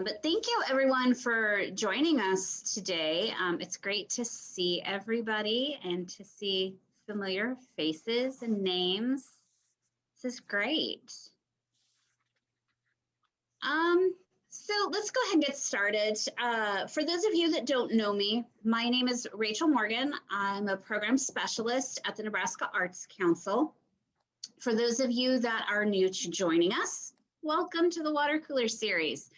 But thank you everyone for joining us today. It's great to see everybody and to see familiar faces and names. This is great. So let's go ahead and get started. For those of you that don't know me, my name is Rachel Morgan. I'm a program specialist at the Nebraska Arts Council. For those of you that are new to joining us, welcome to the Water Cooler Series.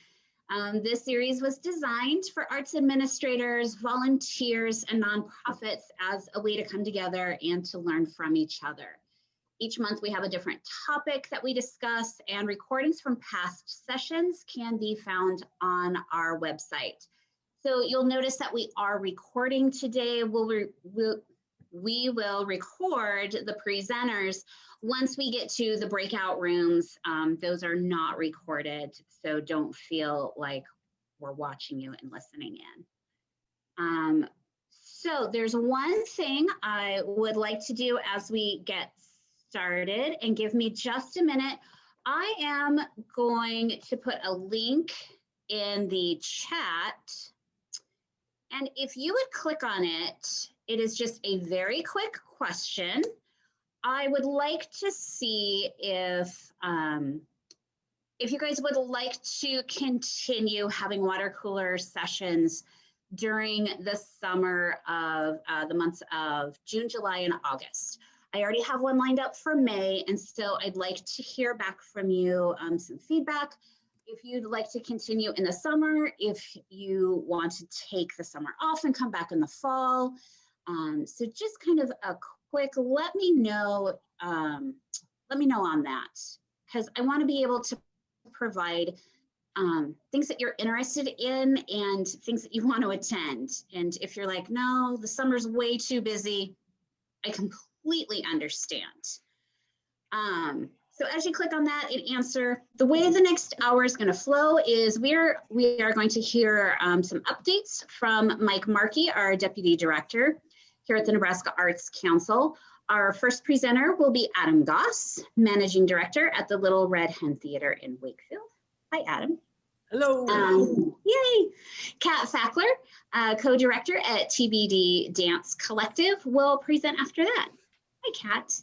This series was designed for arts administrators, volunteers, and nonprofits as a way to come together and to learn from each other. Each month we have a different topic that we discuss, and recordings from past sessions can be found on our website. So you'll notice that we are recording today. We will record the presenters once we get to the breakout rooms. Those are not recorded, so don't feel like we're watching you and listening in. So there's one thing I would like to do as we get started, and give me just a minute. I am going to put a link in the chat, and if you would click on it, it is just a very quick question. I would like to see if you guys would like to continue having water cooler sessions during the summer of the months of June, July, and August. I already have one lined up for May, and so I'd like to hear back from you some feedback. If you'd like to continue in the summer, if you want to take the summer off and come back in the fall. So just kind of a quick, let me know on that, because I want to be able to provide things that you're interested in and things that you want to attend. And if you're like, no, the summer's way too busy, I completely understand. So as you click on that and answer, the way the next hour is going to flow is we are going to hear some updates from Mike Markey, our Deputy Director here at the Nebraska Arts Council. Our first presenter will be Adam Goos, Managing Director at the Little Red Hen Theatre in Wakefield. Hi, Adam. Hello. Yay. Kat Fackler, Co-Director at TBD Dance Collective, will present after that. Hi, Kat.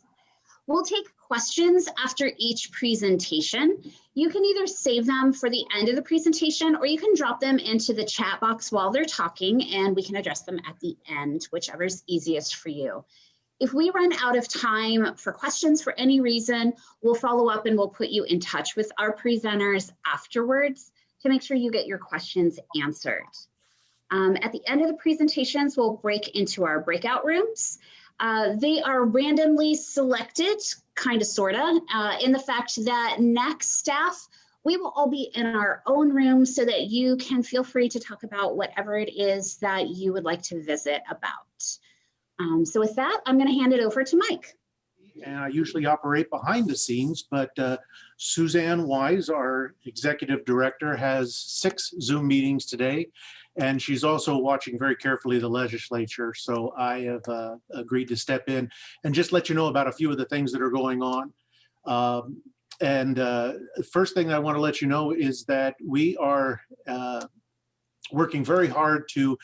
We'll take questions after each presentation. You can either save them for the end of the presentation, or you can drop them into the chat box while they're talking, and we can address them at the end, whichever is easiest for you. If we run out of time for questions for any reason, we'll follow up and we'll put you in touch with our presenters afterwards to make sure you get your questions answered. At the end of the presentations, we'll break into our breakout rooms. They are randomly selected, kind of, sort of, in the fact that NAC staff, we will all be in our own rooms so that you can feel free to talk about whatever it is that you would like to visit about. So with that, I'm going to hand it over to Mike. And I usually operate behind the scenes, but Suzanne Wise, our executive director, has 6 Zoom meetings today, and she's also watching very carefully the legislature. So I have agreed to step in and just let you know about a few of the things that are going on. First thing I want to let you know is that we are working very hard to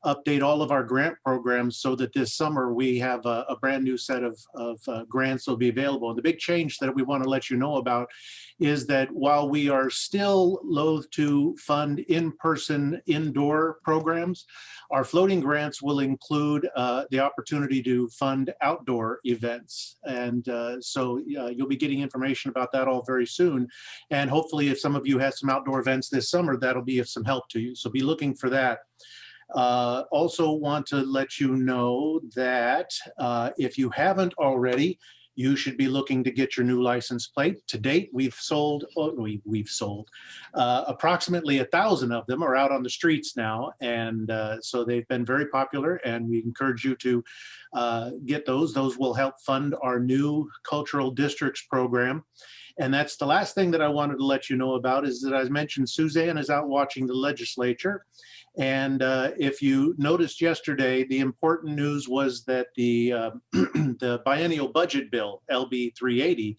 update all of our grant programs so that this summer we have a brand new set of grants that will be available. And the big change that we want to let you know about is that while we are still loath to fund in-person indoor programs, our floating grants will include the opportunity to fund outdoor events. And so you'll be getting information about that all very soon. And hopefully if some of you have some outdoor events this summer, that'll be of some help to you. So be looking for that. Also want to let you know that if you haven't already, you should be looking to get your new license plate. To date, we've sold approximately 1,000 of them are out on the streets now. And so they've been very popular, and we encourage you to get those. Those will help fund our new cultural districts program. And that's the last thing that I wanted to let you know about, is that, as mentioned, Suzanne is out watching the legislature. And if you noticed yesterday, the important news was that the the biennial budget bill, LB 380,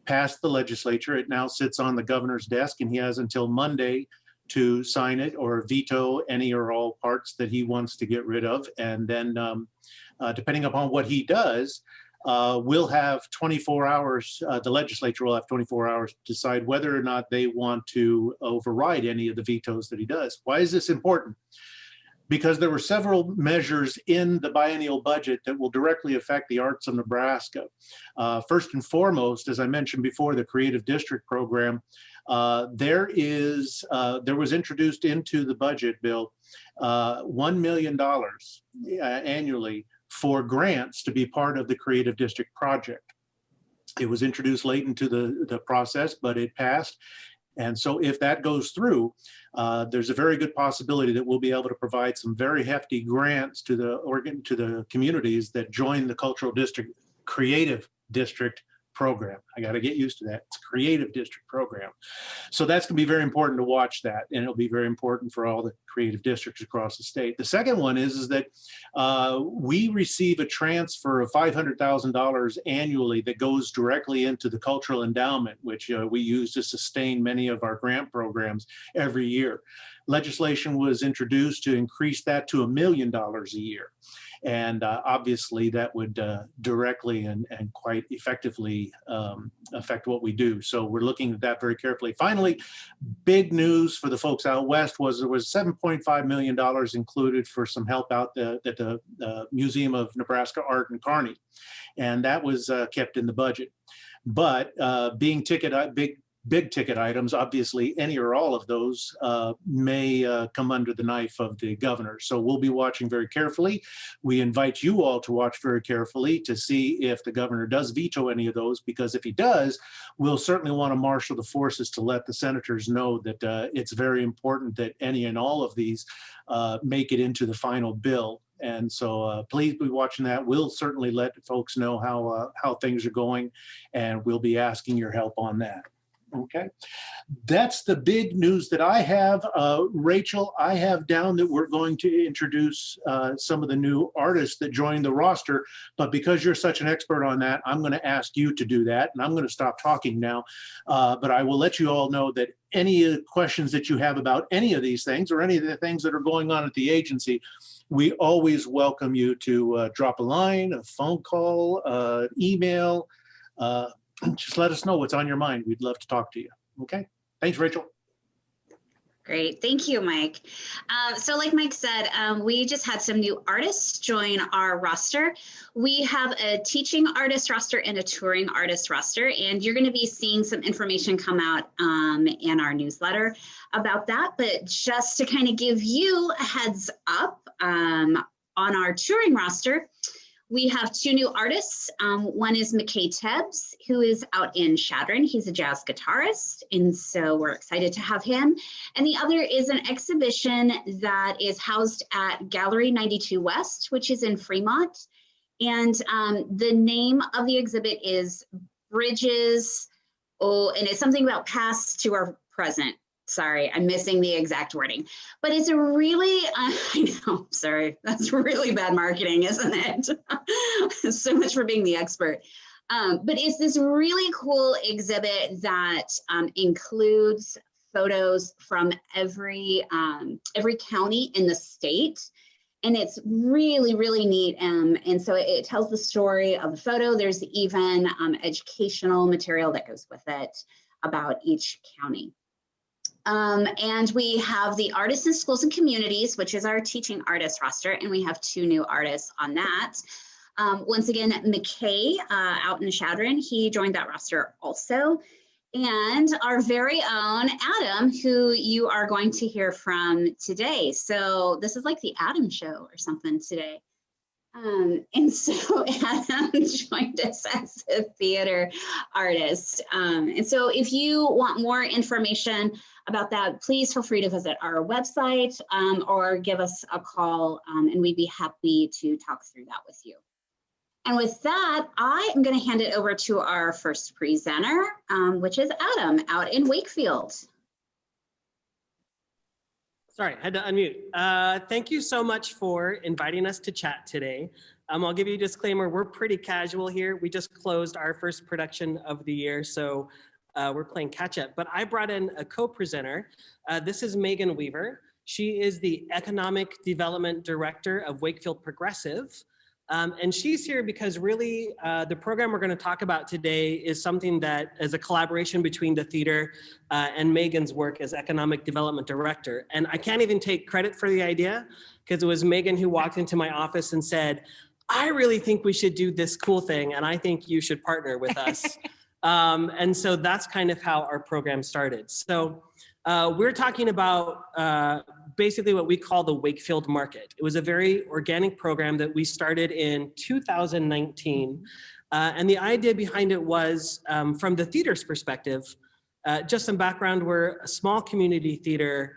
passed the legislature. It now sits on the governor's desk, and he has until Monday to sign it or veto any or all parts that he wants to get rid of. And then depending upon what he does, we'll have 24 hours, the legislature will have 24 hours to decide whether or not they want to override any of the vetoes that he does. Why is this important? Because there were several measures in the biennial budget that will directly affect the arts of Nebraska. First and foremost, as I mentioned before, the Creative District Program, there was introduced into the budget bill $1 million annually for grants to be part of the Creative District project. It was introduced late into the process, but it passed. And so if that goes through, there's a very good possibility that we'll be able to provide some very hefty grants to the communities that join the Cultural District, Creative District program. I got to get used to that. It's a Creative District program. So that's going to be very important to watch that. And it'll be very important for all the creative districts across the state. The second one is that we receive a transfer of $500,000 annually that goes directly into the cultural endowment, which we use to sustain many of our grant programs every year. Legislation was introduced to increase that to $1 million a year. And obviously that would directly and quite effectively affect what we do. So we're looking at that very carefully. Finally, big news for the folks out west was there was $7.5 million included for some help out at the Museum of Nebraska Art in Kearney. And that was kept in the budget. But being big ticket items, obviously any or all of those may come under the knife of the governor. So we'll be watching very carefully. We invite you all to watch very carefully to see if the governor does veto any of those, because if he does, we'll certainly want to marshal the forces to let the senators know that it's very important that any and all of these make it into the final bill. And so please be watching that. We'll certainly let folks know how things are going, and we'll be asking your help on that. Okay, that's the big news that I have. Rachel, I have down that we're going to introduce some of the new artists that joined the roster, but because you're such an expert on that, I'm going to ask you to do that, and I'm going to stop talking now. But I will let you all know that any questions that you have about any of these things or any of the things that are going on at the agency, we always welcome you to drop a line, a phone call, email, just let us know what's on your mind. We'd love to talk to you. Okay. Thanks, Rachel. Great. Thank you, Mike. So like Mike said, we just had some new artists join our roster. We have a teaching artist roster and a touring artist roster, and you're going to be seeing some information come out in our newsletter about that. But just to kind of give you a heads up on our touring roster, we have two new artists. One is McKay Tebbs, who is out in Chadron. He's a jazz guitarist, and so we're excited to have him. And the other is an exhibition that is housed at Gallery 92 West, which is in Fremont. And the name of the exhibit is Bridges, and it's something about past to our present. Sorry, I'm missing the exact wording, but it's a really, I know, sorry, that's really bad marketing, isn't it? So much for being the expert. But it's this really cool exhibit that includes photos from every county in the state. And it's really, really neat. And so it tells the story of the photo. There's even educational material that goes with it about each county. And we have the Artists in Schools and Communities, which is our teaching artist roster, and we have two new artists on that. Once again, McKay out in Chadron, he joined that roster also. And our very own Adam, who you are going to hear from today. So this is like the Adam show or something today. And so Adam joined us as a theater artist. And so if you want more information about that, please feel free to visit our website or give us a call, and we'd be happy to talk through that with you. And with that, I am going to hand it over to our first presenter, which is Adam out in Wakefield. Sorry, I had to unmute. Thank you so much for inviting us to chat today. I'll give you a disclaimer. We're pretty casual here. We just closed our first production of the year, so we're playing catch up. But I brought in a co-presenter. This is Megan Weaver. She is the Economic Development Director of Wakefield Progressive. And she's here because really the program we're going to talk about today is something that is a collaboration between the theater and Megan's work as Economic Development Director. And I can't even take credit for the idea because it was Megan who walked into my office and said, I really think we should do this cool thing and I think you should partner with us. And so that's kind of how our program started. So we're talking about basically what we call the Wakefield Market. It was a very organic program that we started in 2019. And the idea behind it was, from the theater's perspective, just some background, we're a small community theater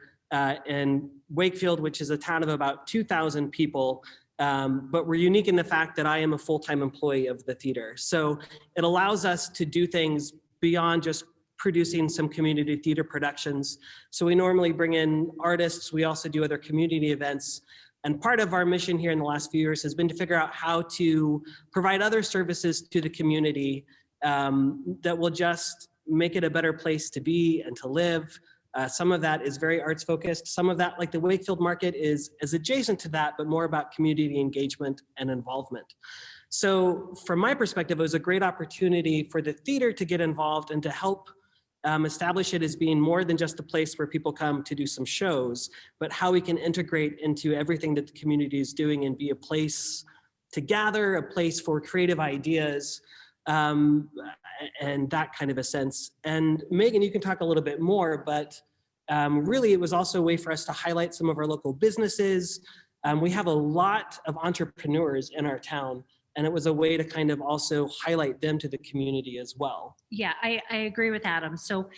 in Wakefield, which is a town of about 2,000 people. But we're unique in the fact that I am a full-time employee of the theater. So it allows us to do things beyond just producing some community theater productions. So we normally bring in artists. We also do other community events. And part of our mission here in the last few years has been to figure out how to provide other services to the community that will just make it a better place to be and to live. Some of that is very arts focused. Some of that, like the Wakefield Market, is adjacent to that, but more about community engagement and involvement. So from my perspective, it was a great opportunity for the theater to get involved and to help establish it as being more than just a place where people come to do some shows, but how we can integrate into everything that the community is doing and be a place to gather, a place for creative ideas, and that kind of a sense. And Megan, you can talk a little bit more, but really it was also a way for us to highlight some of our local businesses. We have a lot of entrepreneurs in our town, and it was a way to kind of also highlight them to the community as well. Yeah, I agree with Adam. So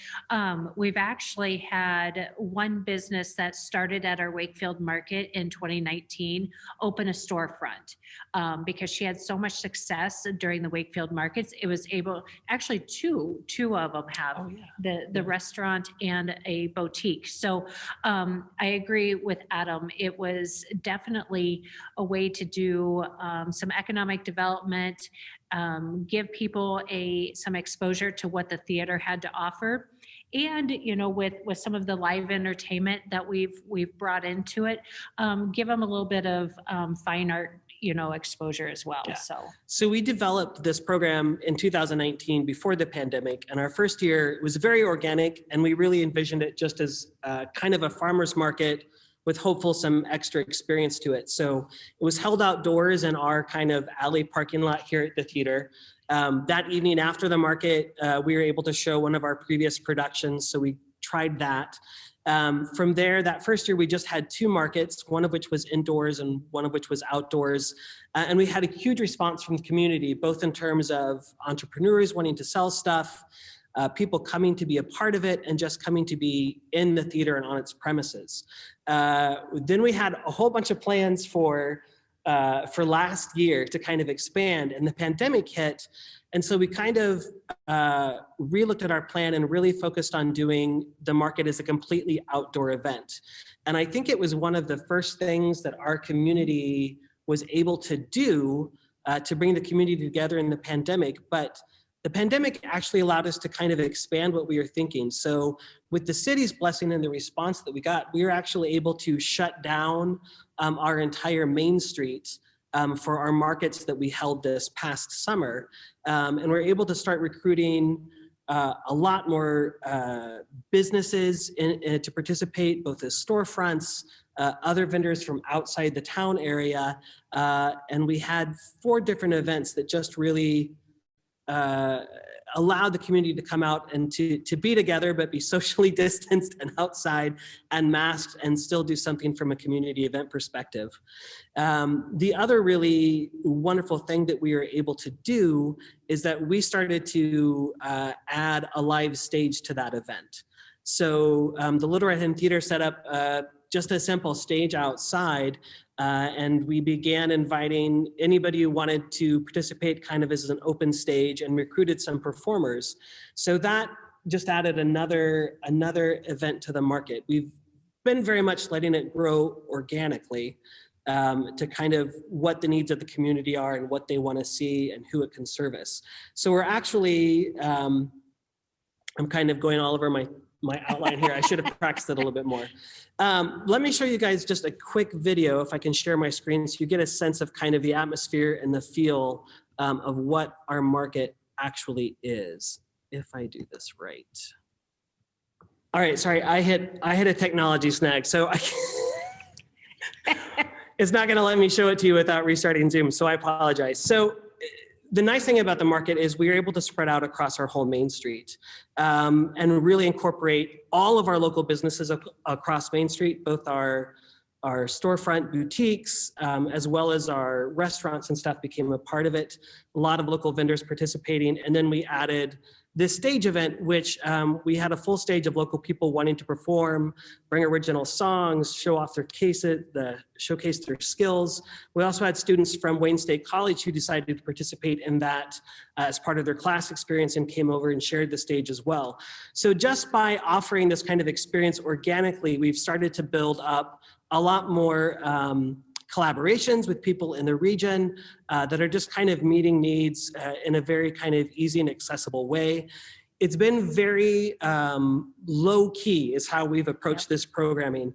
we've actually had one business that started at our Wakefield Market in 2019 open a storefront because she had so much success during the Wakefield Markets. It was able, actually two of them have the restaurant and a boutique. So I agree with Adam. It was definitely a way to do some economic development, give people some exposure to what the theater had to offer, and with some of the live entertainment that we've brought into it, give them a little bit of fine art exposure as well. Yeah. So we developed this program in 2019 before the pandemic, and our first year was very organic, and we really envisioned it just as kind of a farmer's market with hopeful some extra experience to it. So it was held outdoors in our kind of alley parking lot here at the theater. That evening after the market, we were able to show one of our previous productions, so we tried that. From there, that first year, we just had 2 markets, one of which was indoors and one of which was outdoors. And we had a huge response from the community, both in terms of entrepreneurs wanting to sell stuff, people coming to be a part of it, and just coming to be in the theater and on its premises. Then we had a whole bunch of plans for last year to kind of expand, and the pandemic hit. And so we kind of relooked at our plan and really focused on doing the market as a completely outdoor event. And I think it was one of the first things that our community was able to do to bring the community together in the pandemic. But the pandemic actually allowed us to kind of expand what we were thinking. So with the city's blessing and the response that we got, we were actually able to shut down our entire Main Street for our markets that we held this past summer. And we're able to start recruiting a lot more businesses to participate, both as storefronts, other vendors from outside the town area. And we had 4 different events that just really allowed the community to come out and to be together, but be socially distanced and outside and masked and still do something from a community event perspective. The other really wonderful thing that we were able to do is that we started to add a live stage to that event. So the Little Red Hen Theatre set up just a simple stage outside, and we began inviting anybody who wanted to participate kind of as an open stage, and recruited some performers. So that just added another event to the market. We've been very much letting it grow organically to kind of what the needs of the community are and what they want to see and who it can service. So we're actually I'm kind of going all over my outline here. I should have practiced it a little bit more. Let me show you guys just a quick video, if I can share my screen, so you get a sense of kind of the atmosphere and the feel of what our market actually is, if I do this right. All right, sorry, I hit a technology snag, so it's not gonna let me show it to you without restarting Zoom, so I apologize. So the nice thing about the market is we are able to spread out across our whole Main Street and really incorporate all of our local businesses across Main Street, both our storefront boutiques, as well as our restaurants and stuff became a part of it. A lot of local vendors participating. And then we added this stage event, which we had a full stage of local people wanting to perform, bring original songs, show off their showcase their skills. We also had students from Wayne State College who decided to participate in that as part of their class experience and came over and shared the stage as well. So just by offering this kind of experience organically, we've started to build up a lot more collaborations with people in the region that are just kind of meeting needs in a very kind of easy and accessible way. It's been very low key is how we've approached this programming.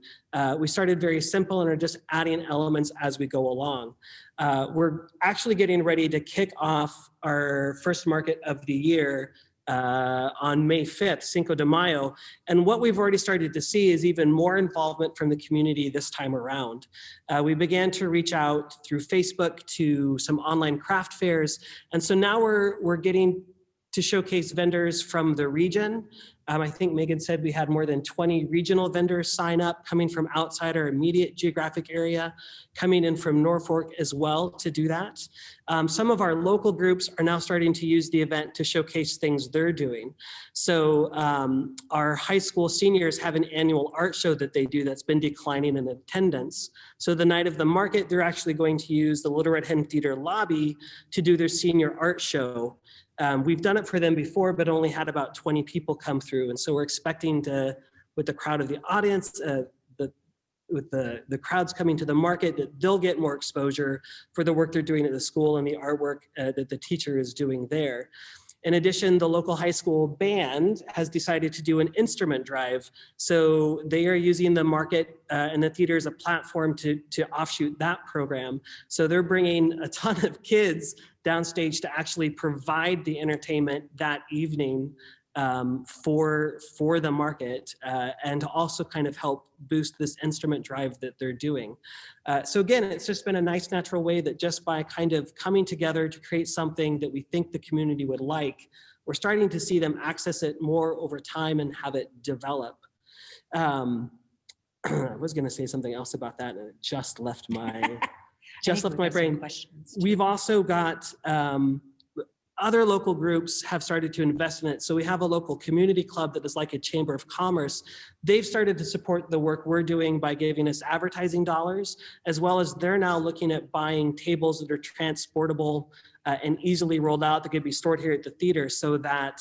We started very simple and are just adding elements as we go along. We're actually getting ready to kick off our first market of the year on May 5th, Cinco de Mayo. And what we've already started to see is even more involvement from the community this time around. We began to reach out through Facebook to some online craft fairs. And so now we're getting to showcase vendors from the region. I think Megan said we had more than 20 regional vendors sign up, coming from outside our immediate geographic area, coming in from Norfolk as well to do that. Some of our local groups are now starting to use the event to showcase things they're doing. So our high school seniors have an annual art show that they do that's been declining in attendance. So the night of the market, they're actually going to use the Little Red Hen Theatre lobby to do their senior art show. We've done it for them before, but only had about 20 people come through. And so we're expecting to, with the crowd of the audience, with the crowds coming to the market, that they'll get more exposure for the work they're doing at the school and the artwork that the teacher is doing there. In addition, the local high school band has decided to do an instrument drive. So they are using the market and the theater as a platform to offshoot that program. So they're bringing a ton of kids downstage to actually provide the entertainment that evening for the market and to also kind of help boost this instrument drive that they're doing. So again, it's just been a nice natural way that just by kind of coming together to create something that we think the community would like, we're starting to see them access it more over time and have it develop. I was gonna say something else about that and it just left my, my brain. We've also got other local groups have started to invest in it. So we have a local community club that is like a chamber of commerce. They've started to support the work we're doing by giving us advertising dollars, as well as they're now looking at buying tables that are transportable and easily rolled out that could be stored here at the theater so that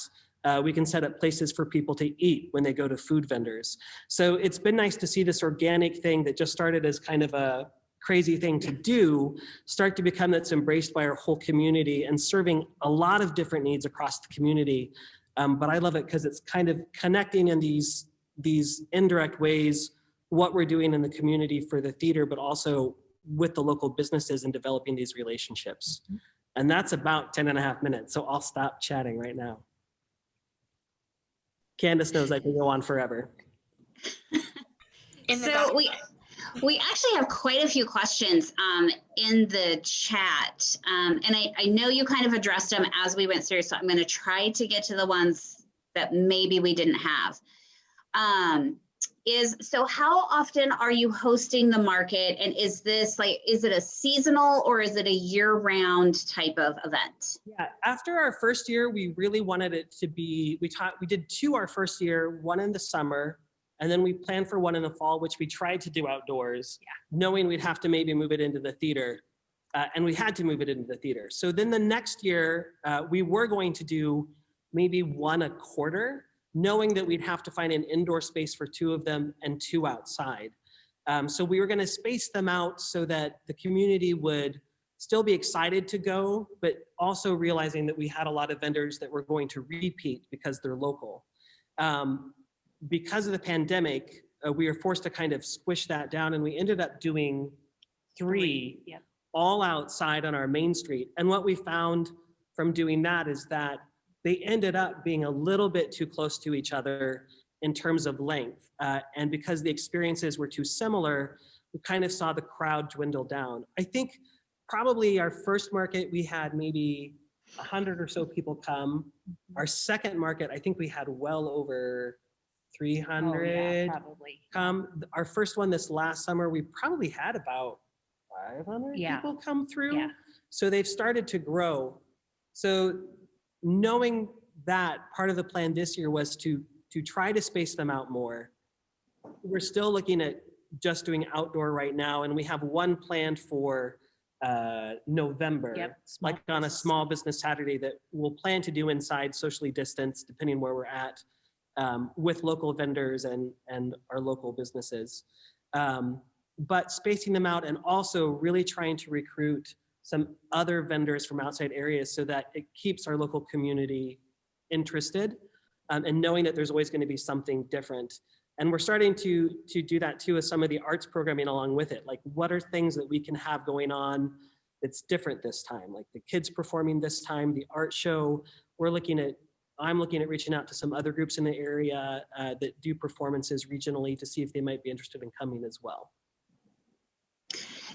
we can set up places for people to eat when they go to food vendors. So it's been nice to see this organic thing that just started as kind of a crazy thing to do start to become that's embraced by our whole community and serving a lot of different needs across the community. But I love it because it's kind of connecting in these indirect ways what we're doing in the community for the theater, but also with the local businesses and developing these relationships. And that's about 10.5 minutes. So I'll stop chatting right now. Candace knows I can go on forever. So we actually have quite a few questions in the chat. And I know you kind of addressed them as we went through, so I'm going to try to get to the ones that maybe we didn't have. So how often are you hosting the market? And is this is it a seasonal or is it a year-round type of event? Yeah, after our first year, we really wanted it to be, we did 2 our first year, 1 in the summer, and then we planned for 1 in the fall, which we tried to do outdoors, knowing we'd have to maybe move it into the theater. And we had to move it into the theater. So then the next year, we were going to do maybe 1 a quarter, knowing that we'd have to find an indoor space for 2 of them and 2 outside. So we were gonna space them out so that the community would still be excited to go, but also realizing that we had a lot of vendors that were going to repeat because they're local. Because of the pandemic, we were forced to kind of squish that down, and we ended up doing three Yep. all outside on our main street. And what we found from doing that is that they ended up being a little bit too close to each other in terms of length. And because the experiences were too similar, we kind of saw the crowd dwindle down. I think probably our first market, we had maybe 100 or so people come. Our second market, I think we had well over 300 probably. come. Our first one this last summer, we probably had about 500 people come through. Yeah. So they've started to grow. So knowing that, part of the plan this year was to try to space them out more. We're still looking at just doing outdoor right now, and we have one planned for November, like on a small business Saturday that we'll plan to do inside, socially distanced, depending where we're at, with local vendors and our local businesses. But spacing them out and also really trying to recruit some other vendors from outside areas so that it keeps our local community interested, and knowing that there's always going to be something different. And we're starting to do that too with some of the arts programming along with it. Like, what are things that we can have going on that's different this time? Like the kids performing this time, the art show. I'm looking at reaching out to some other groups in the area that do performances regionally to see if they might be interested in coming as well.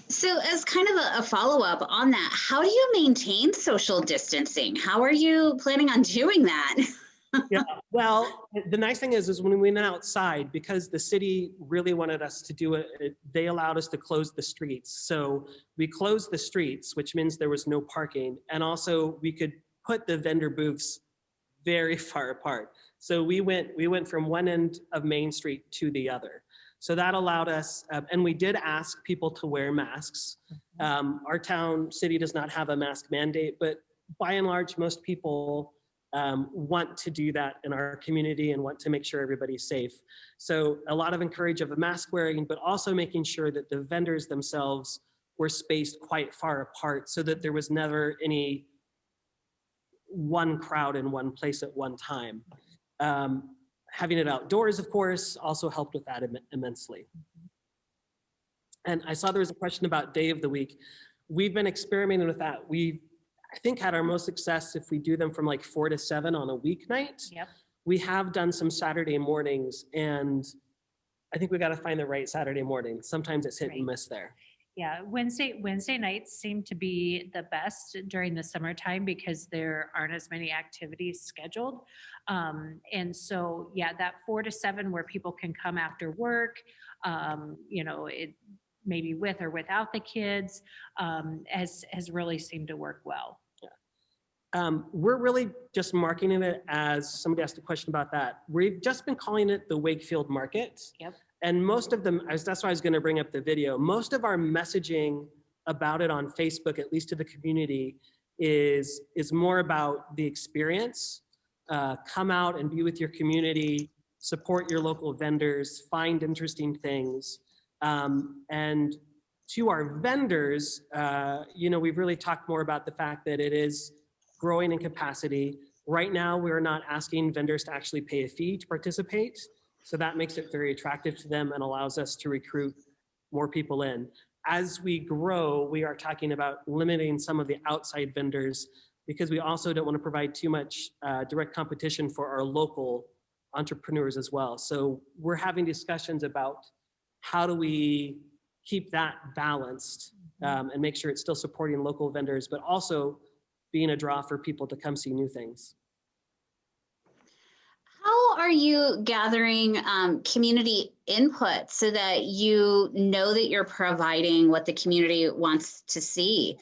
So as kind of a follow-up on that, how do you maintain social distancing? How are you planning on doing that? Yeah, well, the nice thing is when we went outside, because the city really wanted us to do it, they allowed us to close the streets. So we closed the streets, which means there was no parking. And also we could put the vendor booths very far apart. So we went from one end of Main Street to the other. So that allowed us, and we did ask people to wear masks. Our city does not have a mask mandate, but by and large, most people want to do that in our community and want to make sure everybody's safe. So a lot of encourage of a mask wearing, but also making sure that the vendors themselves were spaced quite far apart so that there was never any one crowd in one place at one time. Having it outdoors, of course, also helped with that immensely. And I saw there was a question about day of the week. We've been experimenting with that. I think had our most success if we do them from like 4 to 7 on a weeknight. Yep. We have done some Saturday mornings, and I think we got to find the right Saturday morning. Sometimes it's hit and miss there. Yeah, Wednesday nights seem to be the best during the summertime because there aren't as many activities scheduled. And so, yeah, that 4 to 7 where people can come after work, it maybe with or without the kids, has really seemed to work well. We're really just marketing it as, somebody asked a question about that. We've just been calling it the Wakefield Market. Yep. And most of them, that's why I was going to bring up the video. Most of our messaging about it on Facebook, at least to the community, is more about the experience. Come out and be with your community, support your local vendors, find interesting things. And to our vendors, we've really talked more about the fact that it is growing in capacity. Right now, we're not asking vendors to actually pay a fee to participate. So that makes it very attractive to them and allows us to recruit more people in. As we grow, we are talking about limiting some of the outside vendors because we also don't want to provide too much direct competition for our local entrepreneurs as well. So we're having discussions about how do we keep that balanced and make sure it's still supporting local vendors, but also being a draw for people to come see new things. How are you gathering community input so that you know that you're providing what the community wants to see?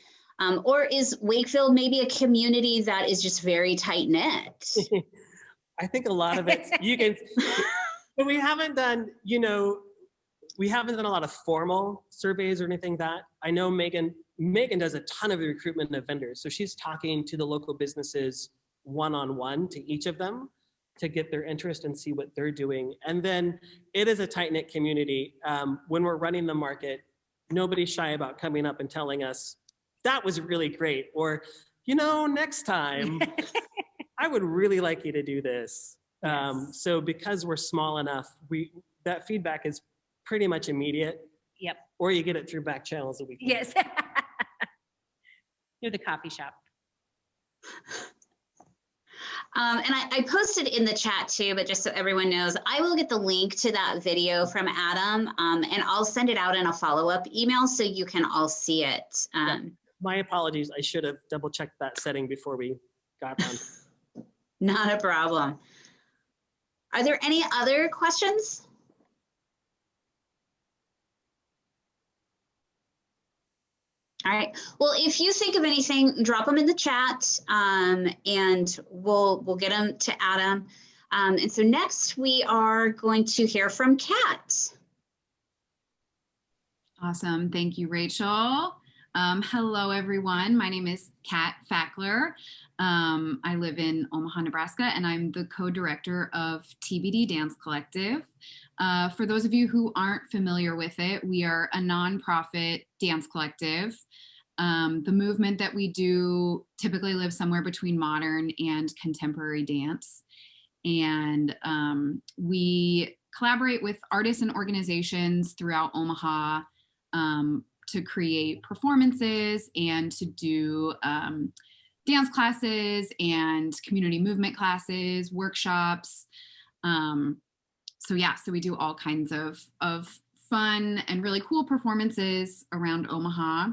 Or is Wakefield maybe a community that is just very tight knit? I think a lot of it, but we haven't done a lot of formal surveys or anything that. I know Megan does a ton of the recruitment of vendors. So she's talking to the local businesses one-on-one to each of them to get their interest and see what they're doing. And then it is a tight-knit community. When we're running the market, nobody's shy about coming up and telling us, that was really great. Or, next time, I would really like you to do this. So because we're small enough, that feedback is pretty much immediate. Yep. Or you get it through back channels that we can. Yes. You're the coffee shop. And I posted in the chat too, but just so everyone knows, I will get the link to that video from Adam, and I'll send it out in a follow-up email so you can all see it. My apologies. I should have double checked that setting before we got on. Not a problem. Are there any other questions? All right. Well, if you think of anything, drop them in the chat, and we'll get them to Adam. And so next we are going to hear from Kat. Awesome. Thank you, Rachel. Hello, everyone. My name is Kat Fackler. I live in Omaha, Nebraska, and I'm the co-director of TBD Dance Collective. For those of you who aren't familiar with it, we are a nonprofit dance collective. The movement that we do typically lives somewhere between modern and contemporary dance. And we collaborate with artists and organizations throughout Omaha to create performances and to do dance classes and community movement classes, workshops. So we do all kinds of fun and really cool performances around Omaha.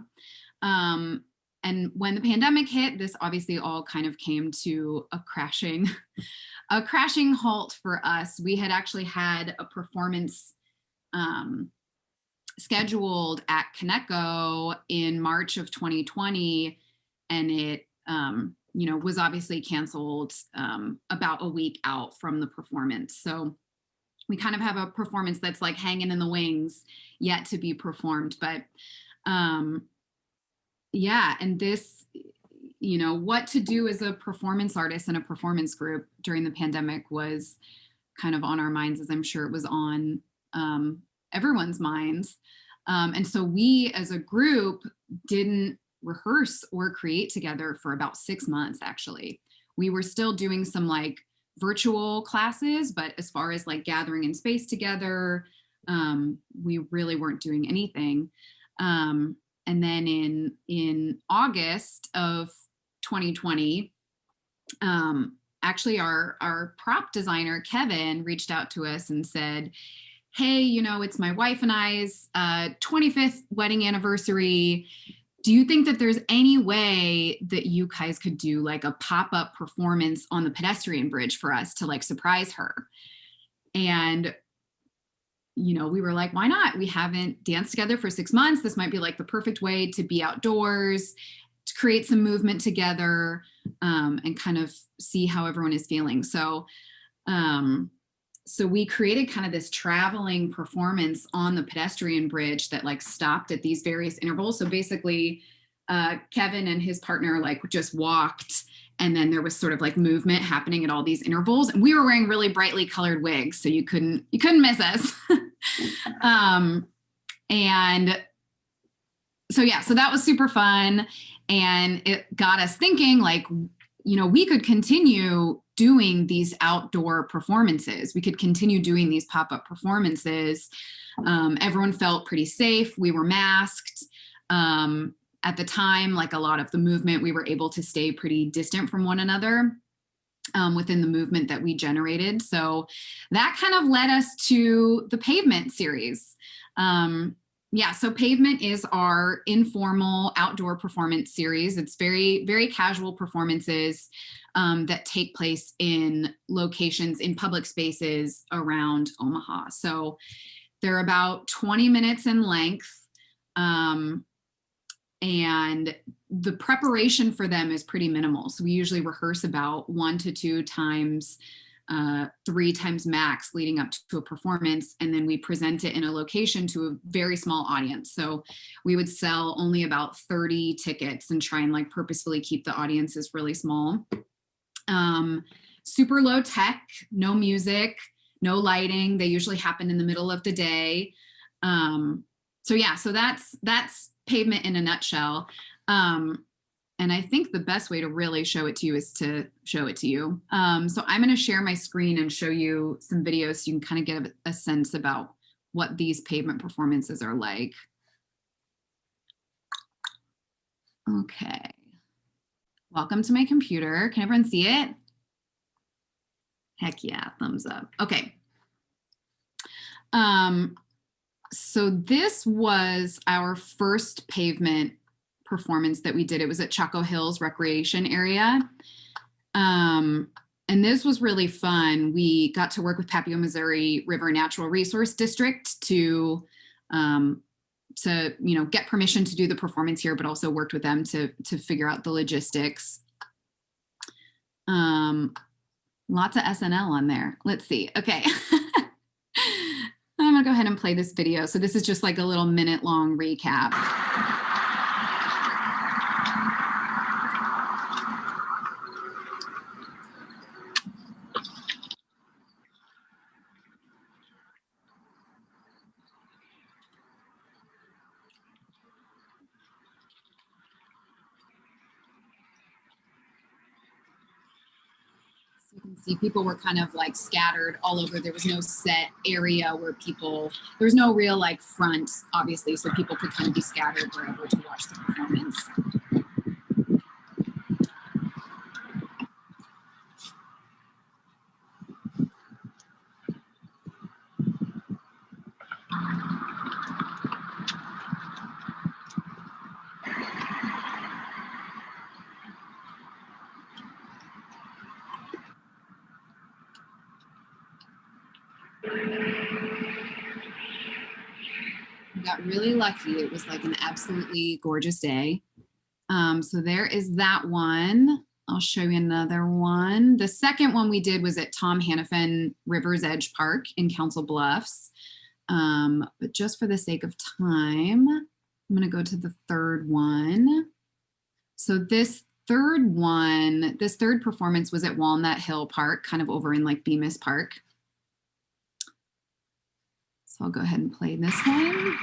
And when the pandemic hit, this obviously all kind of came to a crashing halt for us. We had actually had a performance scheduled at Connecco in March of 2020, and it was obviously canceled about a week out from the performance. So we kind of have a performance that's like hanging in the wings yet to be performed. But and this, what to do as a performance artist and a performance group during the pandemic was kind of on our minds, as I'm sure it was on everyone's minds. And so we as a group didn't rehearse or create together for about 6 months, actually. We were still doing some like virtual classes, but as far as like gathering in space together, we really weren't doing anything. And then in August of 2020, actually our prop designer, Kevin, reached out to us and said, hey, it's my wife and I's 25th wedding anniversary. Do you think that there's any way that you guys could do like a pop-up performance on the pedestrian bridge for us to like surprise her? And we were like, why not? We haven't danced together for 6 months. This might be like the perfect way to be outdoors, to create some movement together, and kind of see how everyone is feeling. So we created kind of this traveling performance on the pedestrian bridge that like stopped at these various intervals. So basically, Kevin and his partner like just walked, and then there was sort of like movement happening at all these intervals. And we were wearing really brightly colored wigs, so you couldn't miss us. And so that was super fun. And it got us thinking like, we could continue doing these outdoor performances. We could continue doing these pop-up performances. Everyone felt pretty safe. We were masked. At the time, like a lot of the movement, we were able to stay pretty distant from one another within the movement that we generated. So that kind of led us to the Pavement series. So Pavement is our informal outdoor performance series. It's very, very casual performances that take place in locations, in public spaces around Omaha. So they're about 20 minutes in length. And the preparation for them is pretty minimal. So we usually rehearse about 1 to 2 times, 3 times max leading up to a performance. And then we present it in a location to a very small audience. So we would sell only about 30 tickets and try and like purposefully keep the audiences really small. Super low tech, no music, no lighting. They usually happen in the middle of the day. So that's Pavement in a nutshell. And I think the best way to really show it to you is to show it to you. So I'm going to share my screen and show you some videos so you can kind of get a sense about what these pavement performances are like. Okay. Welcome to my computer. Can everyone see it? Heck yeah, thumbs up. Okay. So this was our first pavement performance that we did. It was at Chaco Hills Recreation Area. And this was really fun. We got to work with Papio, Missouri River Natural Resource District to get permission to do the performance here, but also worked with them to figure out the logistics. Lots of SNL on there. Let's see. Okay. I'm gonna go ahead and play this video. So this is just like a little minute-long recap. You can see people were kind of like scattered all over. There was no set area where there was no real like front, obviously, so people could kind of be scattered wherever to watch the performance. We got really lucky. It was like an absolutely gorgeous day. So there is that one. I'll show you another one. The second one we did was at Tom Hannafin River's Edge Park in Council Bluffs. But just for the sake of time, I'm gonna go to the third one. So this third performance was at Walnut Hill Park, kind of over in like Bemis Park. So I'll go ahead and play this one.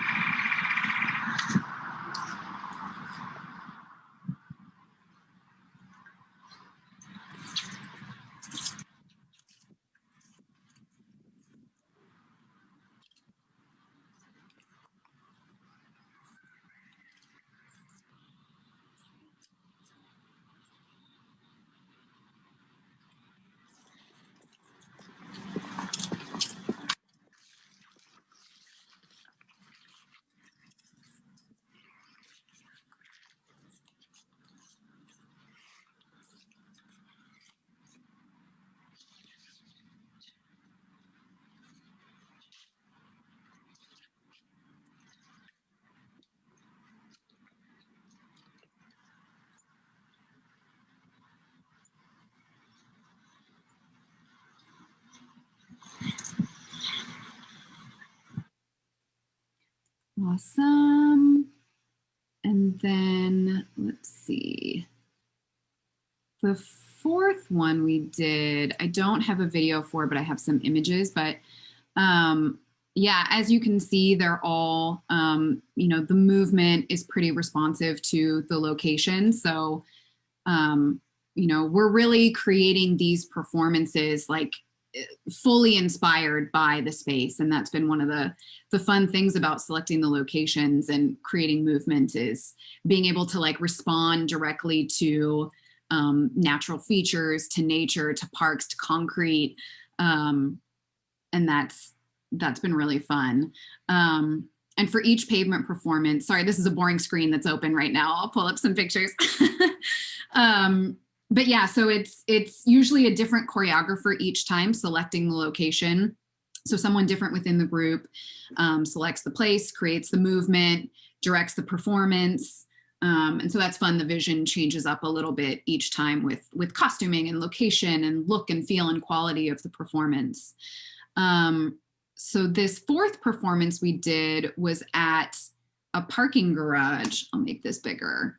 Awesome. And then let's see. The fourth one we did, I don't have a video for, but I have some images, but yeah, as you can see, they're all, the movement is pretty responsive to the location. So, we're really creating these performances like fully inspired by the space. And that's been one of the fun things about selecting the locations and creating movement is being able to like respond directly to natural features, to nature, to parks, to concrete. And that's been really fun. And for each pavement performance, sorry, this is a boring screen that's open right now. I'll pull up some pictures. But yeah, so it's usually a different choreographer each time selecting the location. So someone different within the group selects the place, creates the movement, directs the performance. And so that's fun. The vision changes up a little bit each time with costuming and location and look and feel and quality of the performance. So this fourth performance we did was at a parking garage. I'll make this bigger.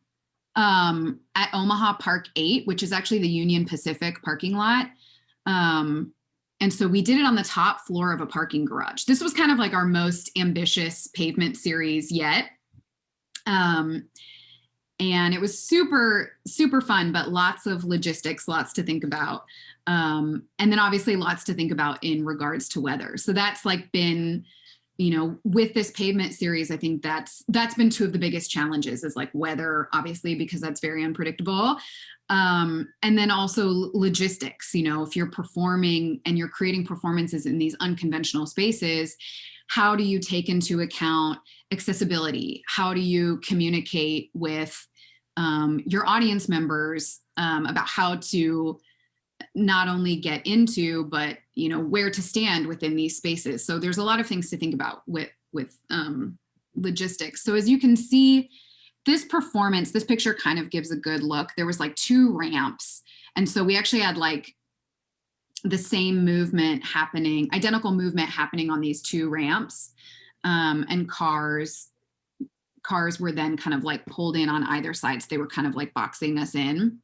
At Omaha Park 8, which is actually the Union Pacific parking lot. And so we did it on the top floor of a parking garage. This was kind of like our most ambitious pavement series yet. And it was super, super fun, but lots of logistics, lots to think about. And then obviously lots to think about in regards to weather. So that's like been, with this pavement series, I think that's been two of the biggest challenges is like weather, obviously, because that's very unpredictable. And then also logistics, if you're performing and you're creating performances in these unconventional spaces, how do you take into account accessibility? How do you communicate with your audience members about how to not only get into, but where to stand within these spaces? So there's a lot of things to think about with logistics. So as you can see, this picture kind of gives a good look. There was like 2 ramps. And so we actually had like the same movement happening, identical movement happening on these 2 ramps. And cars were then kind of like pulled in on either side. So they were kind of like boxing us in.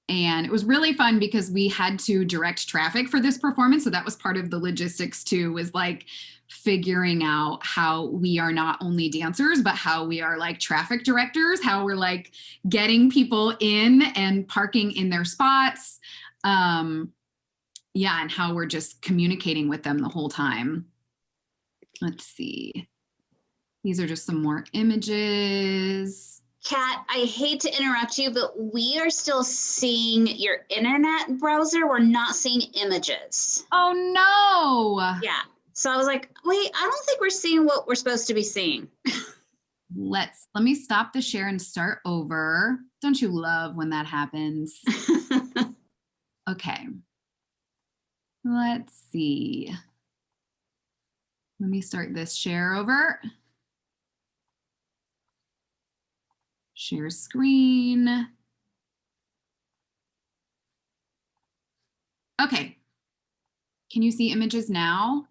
And it was really fun because we had to direct traffic for this performance. So that was part of the logistics too, was like figuring out how we are not only dancers, but how we are like traffic directors, how we're like getting people in and parking in their spots. And how we're just communicating with them the whole time. Let's see. These are just some more images. Kat, I hate to interrupt you, but we are still seeing your internet browser. We're not seeing images. Oh, no. Yeah. So I was like, wait, I don't think we're seeing what we're supposed to be seeing. Let me stop the share and start over. Don't you love when that happens? Okay. Let's see. Let me start this share over. Share screen. Okay. Can you see images now?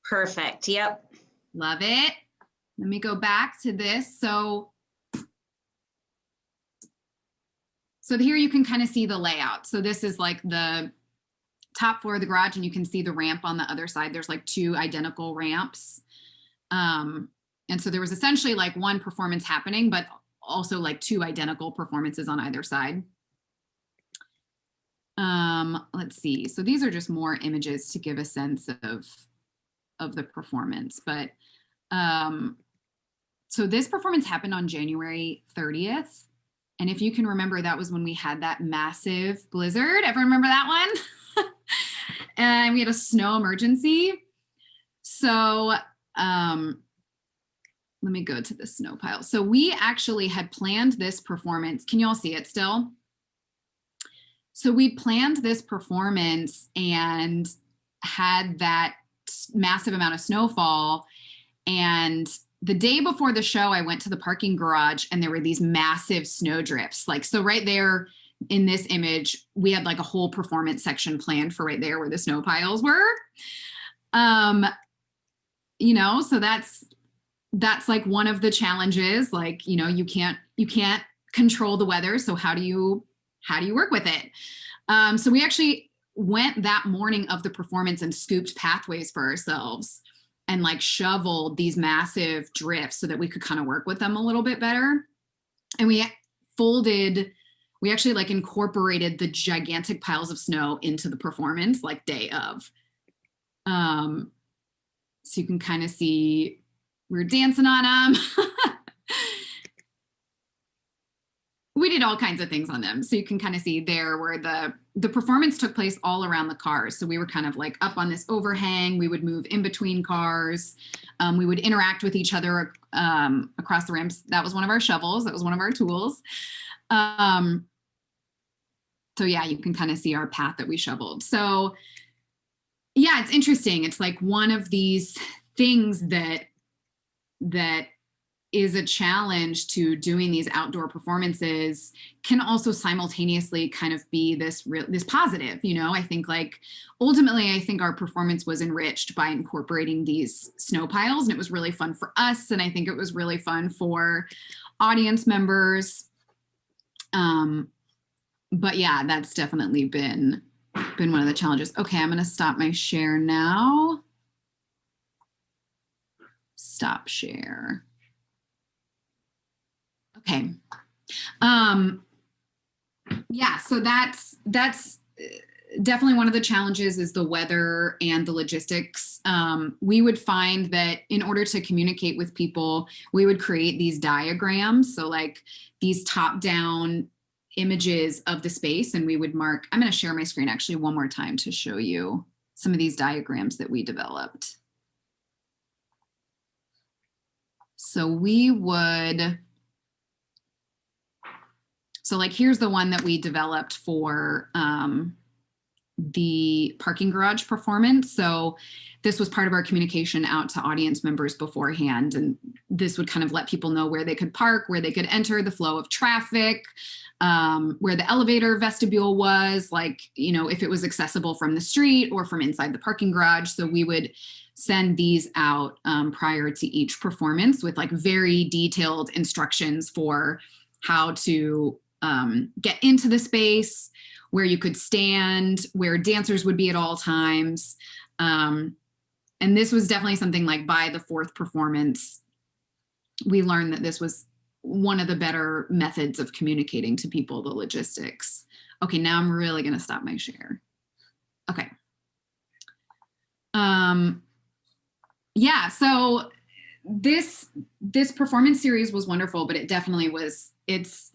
Perfect. Yep. Love it. Let me go back to this. So here you can kind of see the layout. So this is like the top floor of the garage, and you can see the ramp on the other side. There's like 2 identical ramps. And so there was essentially like 1 performance happening, but also like 2 identical performances on either side. Let's see. So these are just more images to give a sense of the performance. But so this performance happened on January 30th. And if you can remember, that was when we had that massive blizzard. Ever remember that one? And we had a snow emergency. So let me go to the snow pile. So we actually had planned this performance. Can you all see it still? So we planned this performance and had that massive amount of snowfall. And the day before the show, I went to the parking garage and there were these massive snow drifts. Like, so right there in this image, we had like a whole performance section planned for right there where the snow piles were. So that's like one of the challenges. Like, you can't control the weather. So how do you work with it? So we actually went that morning of the performance and scooped pathways for ourselves and like shoveled these massive drifts so that we could kind of work with them a little bit better. And we actually like incorporated the gigantic piles of snow into the performance like day of. So you can kind of see we were dancing on them. We did all kinds of things on them. So you can kind of see there where the performance took place all around the cars. So we were kind of like up on this overhang. We would move in between cars. We would interact with each other across the ramps. That was one of our shovels. That was one of our tools. So yeah, you can kind of see our path that we shoveled. So yeah, it's interesting. It's like one of these things that is a challenge to doing these outdoor performances can also simultaneously kind of be this positive, I think like ultimately, I think our performance was enriched by incorporating these snow piles, and it was really fun for us. And I think it was really fun for audience members. But yeah, that's definitely been one of the challenges. Okay, I'm going to stop my share now. Stop share. Okay. Yeah, so that's definitely one of the challenges is the weather and the logistics. We would find that in order to communicate with people, we would create these diagrams. So like these top-down images of the space, and we would mark, I'm going to share my screen actually one more time to show you some of these diagrams that we developed. So we would, so like here's the one that we developed for the parking garage performance. So this was part of our communication out to audience members beforehand. And this would kind of let people know where they could park, where they could enter, the flow of traffic, where the elevator vestibule was, like, you know, if it was accessible from the street or from inside the parking garage. So we would send these out prior to each performance with like very detailed instructions for how to get into the space, where you could stand, where dancers would be at all times. And this was definitely something like by the fourth performance, we learned that this was one of the better methods of communicating to people, the logistics. Okay, now I'm really gonna stop my share. Okay. Yeah, so this performance series was wonderful, but it definitely was, it's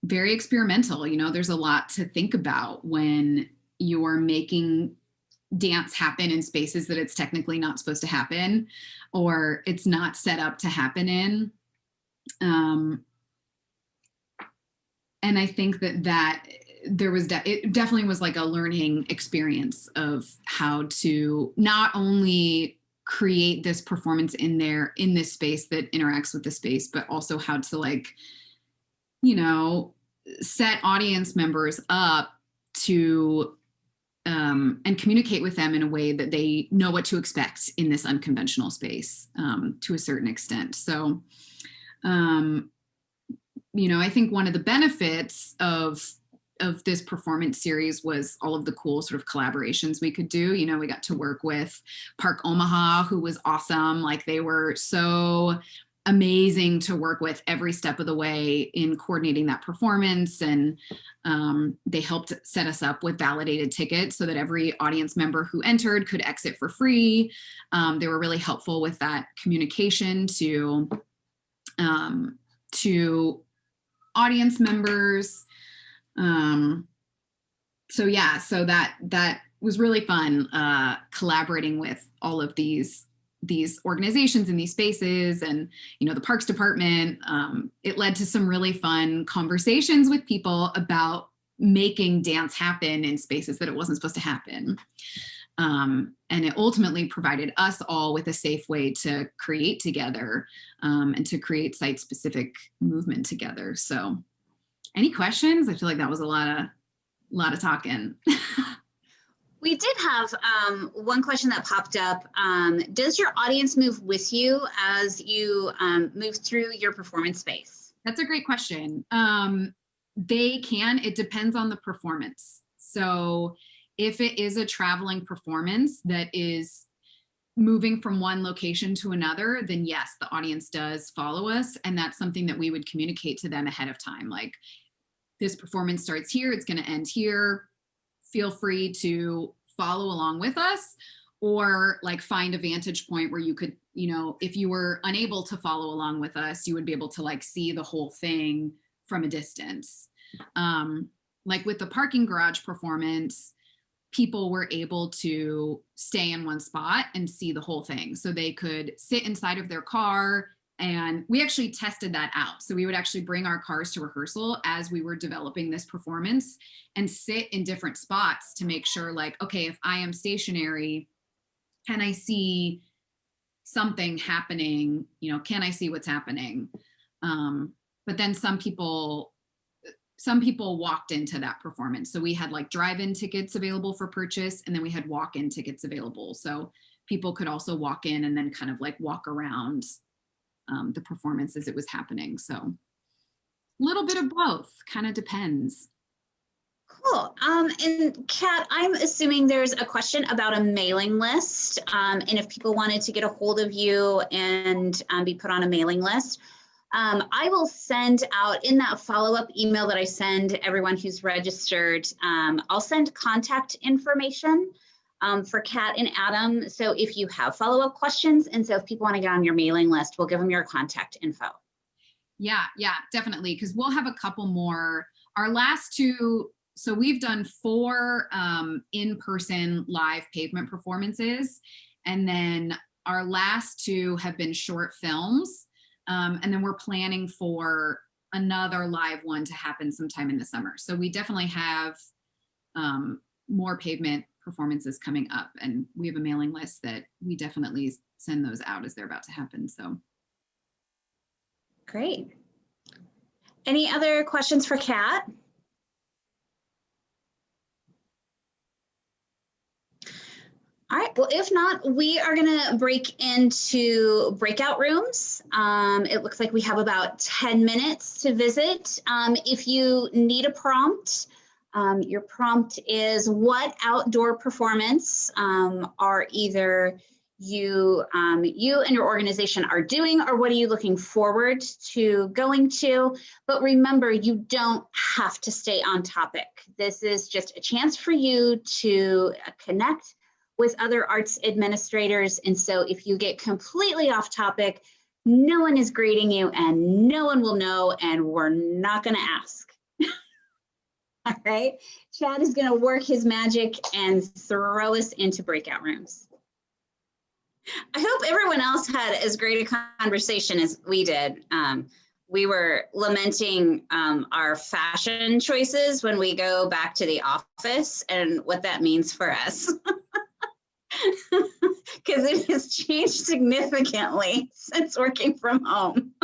very experimental. You know, there's a lot to think about when you're making dance happen in spaces that it's technically not supposed to happen, or it's not set up to happen in. And I think that there was, it definitely was like a learning experience of how to not only create this performance in this space that interacts with the space, but also how to, like, you know, set audience members up to and communicate with them in a way that they know what to expect in this unconventional space to a certain extent. So, you know, I think one of the benefits of this performance series was all of the cool sort of collaborations we could do. You know, we got to work with Park Omaha, who was awesome. Like, they were so amazing to work with every step of the way in coordinating that performance. And they helped set us up with validated tickets so that every audience member who entered could exit for free. They were really helpful with that communication to audience members. So yeah, so that was really fun, collaborating with all of these organizations in these spaces, and, you know, the Parks Department. It led to some really fun conversations with people about making dance happen in spaces that it wasn't supposed to happen. And it ultimately provided us all with a safe way to create together, and to create site-specific movement together. So any questions? I feel like that was a lot of talking. We did have one question that popped up. Does your audience move with you as you move through your performance space? That's a great question. They can. It depends on the performance. So if it is a traveling performance that is moving from one location to another, then yes, the audience does follow us. And that's something that we would communicate to them ahead of time. Like, this performance starts here, it's going to end here. Feel free to follow along with us, or like find a vantage point where you could, you know, if you were unable to follow along with us, you would be able to like see the whole thing from a distance. Like with the parking garage performance, people were able to stay in one spot and see the whole thing. So they could sit inside of their car, and we actually tested that out. So we would actually bring our cars to rehearsal as we were developing this performance and sit in different spots to make sure, like, okay, if I am stationary, can I see something happening? You know, can I see what's happening? But then some people walked into that performance. So we had like drive-in tickets available for purchase, and then we had walk-in tickets available. So people could also walk in and then kind of like walk around the performance as it was happening. So a little bit of both, kind of depends. Cool. And Kat, I'm assuming there's a question about a mailing list, and if people wanted to get a hold of you and be put on a mailing list. I will send out in that follow-up email that I send everyone who's registered, I'll send contact information for Kat and Adam. So if you have follow-up questions, and so if people want to get on your mailing list, we'll give them your contact info. Yeah, definitely. Because we'll have a couple more. Our last two, so we've done 4 in-person live pavement performances. And then our last 2 have been short films. And then we're planning for another live one to happen sometime in the summer. So we definitely have more pavement performances coming up. And we have a mailing list that we definitely send those out as they're about to happen. So. Great. Any other questions for Kat? All right, well, if not, we are gonna break into breakout rooms. It looks like we have about 10 minutes to visit. If you need a prompt, your prompt is what outdoor performance are either you and your organization are doing, or what are you looking forward to going to? But remember, you don't have to stay on topic. This is just a chance for you to connect with other arts administrators. And so if you get completely off topic, no one is grading you and no one will know, and we're not gonna ask. All right, Chad is gonna work his magic and throw us into breakout rooms. I hope everyone else had as great a conversation as we did. We were lamenting our fashion choices when we go back to the office and what that means for us. Because it has changed significantly since working from home.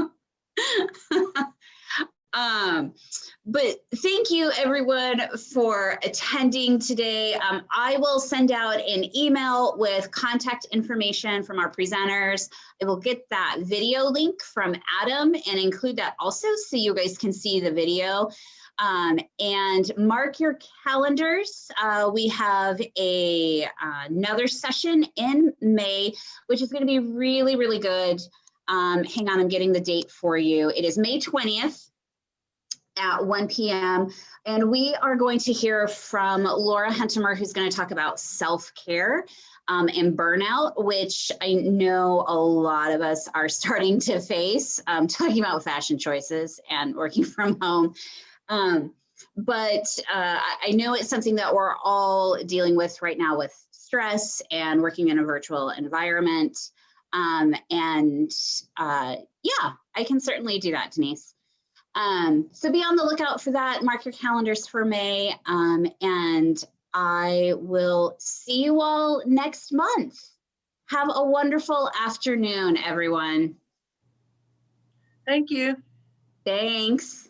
But thank you everyone for attending today. I will send out an email with contact information from our presenters. I will get that video link from Adam and include that also so you guys can see the video. And mark your calendars. We have another session in May, which is going to be really, really good. Hang on, I'm getting the date for you. It is May 20th. At 1 p.m. And we are going to hear from Laura Huntemer, who's going to talk about self-care and burnout, which I know a lot of us are starting to face, talking about fashion choices and working from home. But I know it's something that we're all dealing with right now with stress and working in a virtual environment. Yeah, I can certainly do that, Denise. So be on the lookout for that. Mark your calendars for May, and I will see you all next month. Have a wonderful afternoon, everyone. Thank you. Thanks.